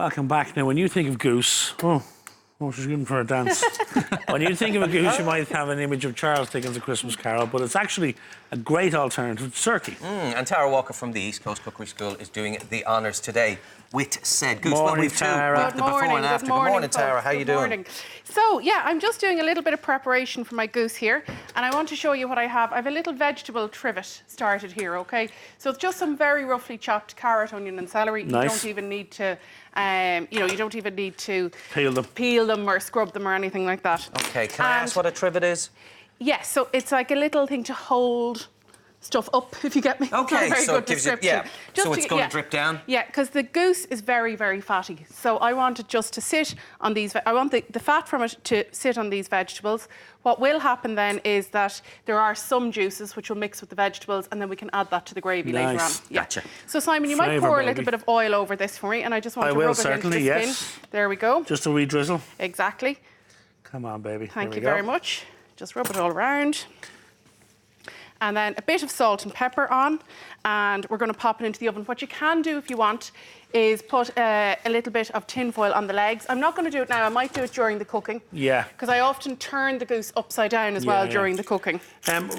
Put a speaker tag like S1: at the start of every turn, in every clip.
S1: Welcome back. Now, when you think of Goose, she's good for a dance. When you think of a goose, you might have an image of Charles Dickens' A Christmas Carol, but it's actually a great alternative to turkey.
S2: And Tara Walker from the East Coast Cookery School is doing the honours today with said Goose.
S1: Morning,
S2: we've
S1: Tara.
S2: the before and after. Good morning, Tara. How you doing?
S3: Morning. So, yeah, I'm just doing a little bit of preparation for my goose here, and I want to show you what I have. I have a little vegetable trivet started here, OK? So it's just some very roughly chopped carrot, onion and celery.
S1: Nice.
S3: You don't even need to, you don't even need to
S1: peel them
S3: or scrub them or anything like that.
S2: OK, can I ask what a trivet is?
S3: Yes, so it's like a little thing to hold stuff up, if you get me.
S2: OK, so it gives you,
S3: so
S2: it's going to drip down?
S3: Yeah, because the goose is very, very fatty. So I want it just to sit on these, I want the fat from it to sit on these vegetables. What will happen then is that there are some juices which will mix with the vegetables, and then we can add that to the gravy later on.
S2: Yeah. Gotcha.
S3: So Simon, you might pour a little bit of oil over this for me, and I just want to rub it into the skin. There we go.
S1: Just a wee drizzle.
S3: Exactly.
S1: Come on, baby.
S3: Thank you very much. Just rub it all around. And then a bit of salt and pepper on, and we're going to pop it into the oven. What you can do if you want is put a little bit of tin foil on the legs. I'm not going to do it now. I might do it during the cooking.
S1: Yeah.
S3: Because I often turn the goose upside down as well during the cooking.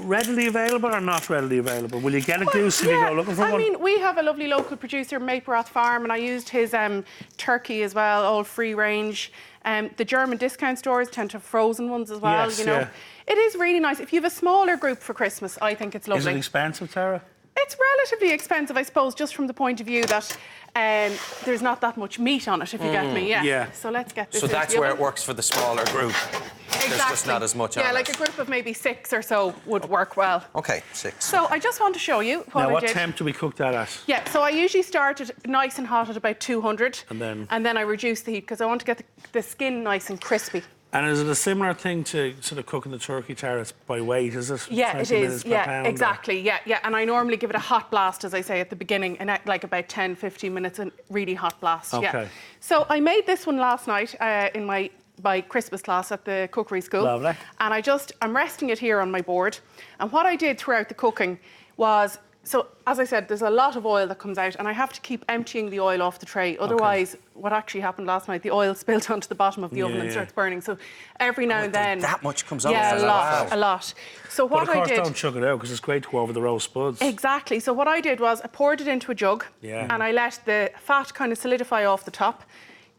S1: Readily available or not readily available? Will you get a goose if you go looking for one?
S3: I mean, we have a lovely local producer, Maperoth Farm, and I used his turkey as well, all free range. The German discount stores tend to have frozen ones as well,
S1: Yes,
S3: you know.
S1: yeah.
S3: It is really nice. If you have a smaller group for Christmas, I think it's lovely.
S1: Is it expensive, Tara?
S3: It's relatively expensive, I suppose, just from the point of view that there's not that much meat on it, if you get me. Yeah. So let's get this.
S2: So that's where it works for the smaller group.
S3: Exactly.
S2: There's just not as much on it.
S3: Yeah, like a group of maybe 6 or so would work well.
S2: OK, 6.
S3: So I just want to show you what I did.
S1: What temp do we cook that at?
S3: Yeah, so I usually start it nice and hot at about 200.
S1: And then
S3: I reduce the heat because I want to get the skin nice and crispy.
S1: And is it a similar thing to sort of cooking the turkey, Tara? It's by weight, is it?
S3: Yeah, it is. Yeah,
S1: pound,
S3: exactly. Yeah. And I normally give it a hot blast, as I say, at the beginning, and like about 10, 15 minutes, and really hot blast.
S1: Okay.
S3: Yeah. So I made this one last night in my Christmas class at the cookery school.
S1: Lovely.
S3: And I'm resting it here on my board. And what I did throughout the cooking was, so as I said, there's a lot of oil that comes out, and I have to keep emptying the oil off the tray. Otherwise, what actually happened last night, the oil spilled onto the bottom of the oven and starts burning. So every now and then,
S2: that much comes out?
S3: Yeah, a lot. So what I did...
S1: But of course, don't chuck it out, because it's great to go over the roast buds.
S3: Exactly. So what I did was I poured it into a jug, and I let the fat kind of solidify off the top,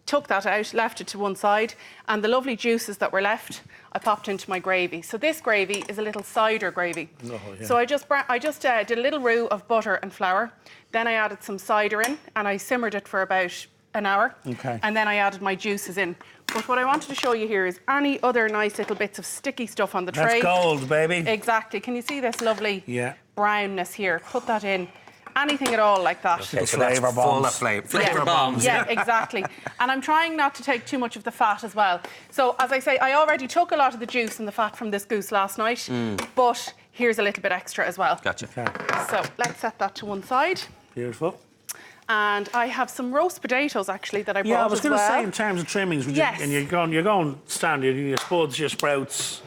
S3: took that out, left it to one side, and the lovely juices that were left, I popped into my gravy. So this gravy is a little cider gravy.
S1: Oh, yeah.
S3: So I just did a little roux of butter and flour. Then I added some cider in, and I simmered it for about an hour.
S1: Okay.
S3: And then I added my juices in. But what I wanted to show you here is any other nice little bits of sticky stuff on the tray.
S1: That's gold, baby.
S3: Exactly. Can you see this lovely brownness here? Put that in. Anything at all like that.
S2: Okay, so flavour bombs. Flavour bombs.
S3: Yeah, exactly. And I'm trying not to take too much of the fat as well. So, as I say, I already took a lot of the juice and the fat from this goose last night, but here's a little bit extra as well.
S2: Gotcha.
S1: Okay.
S3: So, let's set that to one side.
S1: Beautiful.
S3: And I have some roast potatoes, actually, that I brought as well.
S1: Yeah, I was going to say, in terms of trimmings, and you're going standard, your spuds, your sprouts...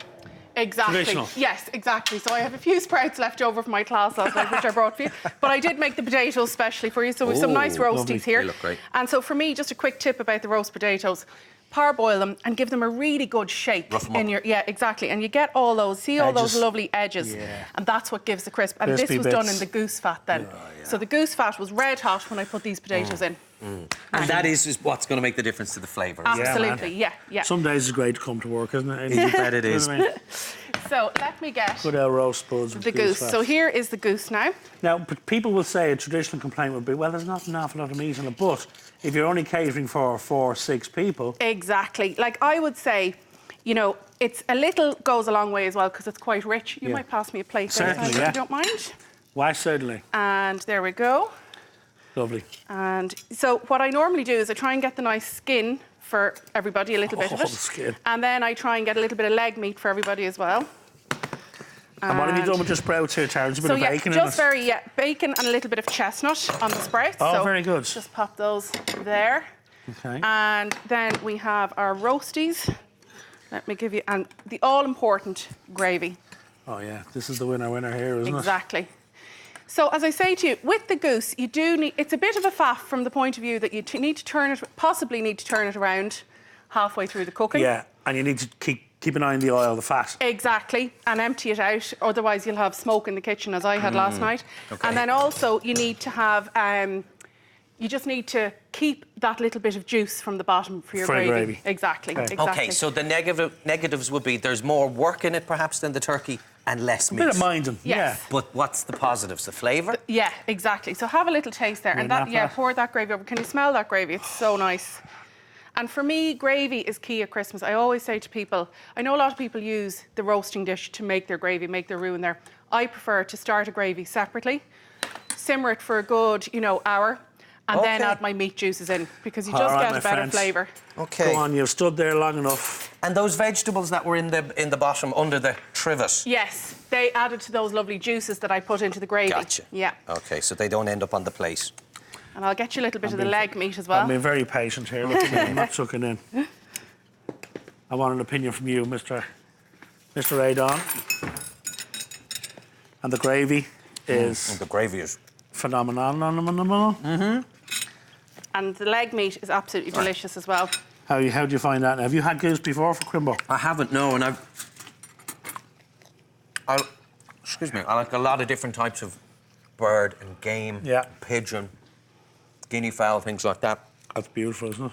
S3: Exactly.
S1: Traditional.
S3: Yes, exactly. So I have a few sprouts left over from my class last night, which I brought for you. But I did make the potatoes specially for you, so we've some nice roasties here.
S2: They look great.
S3: And so for me, just a quick tip about the roast potatoes. Parboil them and give them a really good shape.
S2: Rough them up.
S3: Yeah, exactly. And you get all those, all those lovely edges.
S1: Yeah.
S3: And that's what gives the crisp. And
S1: Crispy
S3: this was done
S1: bits.
S3: in the goose fat then. So the goose fat was red hot when I put these potatoes in.
S2: And that is what's going to make the difference to the flavour.
S3: Absolutely, yeah.
S1: Some days it's great to come to work, isn't it?
S2: You bet it is.
S3: So let me get
S1: Good old roast buds with
S3: the goose.
S1: fat.
S3: So here is the goose now.
S1: Now, people will say a traditional complaint would be, well, there's not an awful lot of meat on it, but if you're only catering for 4 or 6 people...
S3: Exactly. Like, I would say, you know, it's a little goes a long way as well, because it's quite rich. You might pass me a plate there,
S1: Certainly,
S3: if you don't mind.
S1: Why, certainly.
S3: And there we go.
S1: Lovely.
S3: And so what I normally do is I try and get the nice skin for everybody, a little bit of it.
S1: Skin.
S3: And then I try and get a little bit of leg meat for everybody as well.
S1: And what have you done with your sprouts here, Tara? There's a bit of bacon in it?
S3: Bacon and a little bit of chestnut on the sprouts.
S1: Oh,
S3: so
S1: very good.
S3: Just pop those there.
S1: Okay.
S3: And then we have our roasties. Let me give you, and the all-important gravy.
S1: Oh, yeah. This is the winner here, isn't it?
S3: Exactly. So, as I say to you, with the goose, you do need... It's a bit of a faff from the point of view that you need to turn it... Possibly need to turn it around halfway through the cooking.
S1: Yeah, and you need to keep an eye on the oil, the fat.
S3: Exactly, and empty it out. Otherwise, you'll have smoke in the kitchen, as I had last night.
S2: Okay.
S3: And then also, you need to have... you just need to keep that little bit of juice from the bottom for your gravy. Exactly, exactly.
S2: Okay, so the negatives would be there's more work in it, perhaps, than the turkey and less meat.
S1: A bit of minding,
S3: Yes.
S2: But what's the positives? The flavour?
S3: Yeah, exactly. So have a little taste there. And that, yeah, pour that gravy over. Can you smell that gravy? It's so nice. And for me, gravy is key at Christmas. I always say to people, I know a lot of people use the roasting dish to make their gravy, make their roux in there. I prefer to start a gravy separately, simmer it for a good, hour, and then add my meat juices in, because you just get a better flavour.
S2: Okay.
S1: Go on, you've stood there long enough.
S2: And those vegetables that were in the bottom under the trivet?
S3: Yes, they added to those lovely juices that I put into the gravy.
S2: Gotcha.
S3: Yeah.
S2: Okay, so they don't end up on the plate.
S3: And I'll get you a little bit of the leg meat as well.
S1: I'm being very patient here. Look at me, I'm not sucking in. I want an opinion from you, Mr. Adon. And the gravy is...
S2: And the gravy is...
S1: phenomenal.
S3: And the leg meat is absolutely delicious as well.
S1: How do you find that? Have you had goose before for Crimbo?
S2: I haven't, no, and excuse me, I like a lot of different types of bird and game, pigeon, guinea fowl, things like that.
S1: That's beautiful, isn't it?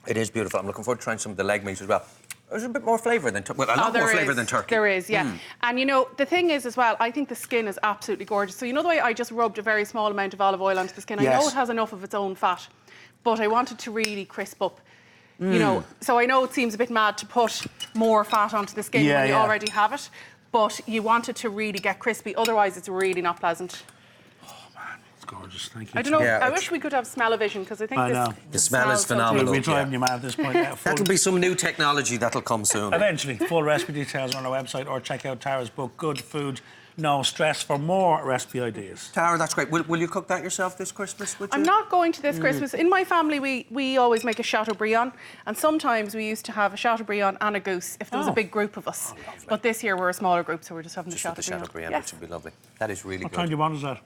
S2: It is beautiful. I'm looking forward to trying some of the leg meat as well. There's a bit more flavour than turkey. Well, a lot more flavour than turkey.
S3: There is, yeah. And the thing is as well, I think the skin is absolutely gorgeous. So the way I just rubbed a very small amount of olive oil onto the skin? I know it has enough of its own fat, but I wanted to really crisp up. So I know it seems a bit mad to put more fat onto the skin when you already have it, but you want it to really get crispy. Otherwise, it's really not pleasant.
S1: It's gorgeous, thank you.
S3: I don't know, I wish we could have smell-o-vision, because I think
S2: the smell is phenomenal.
S1: We'll be driving you mad at this point.
S2: That'll be some new technology that'll come soon.
S1: Eventually. Full recipe details on our website, or check out Tara's book, Good Food, No Stress, for more recipe ideas.
S2: Tara, that's great. Will you cook that yourself this Christmas?
S3: I'm not going to this Christmas. In my family, we always make a Chateaubriand, and sometimes we used to have a Chateaubriand and a goose if there was a big group of us. But this year we're a smaller group, so we're just having the Chateaubriand.
S2: Which would be lovely. That is really good.
S1: What kind do you want is that?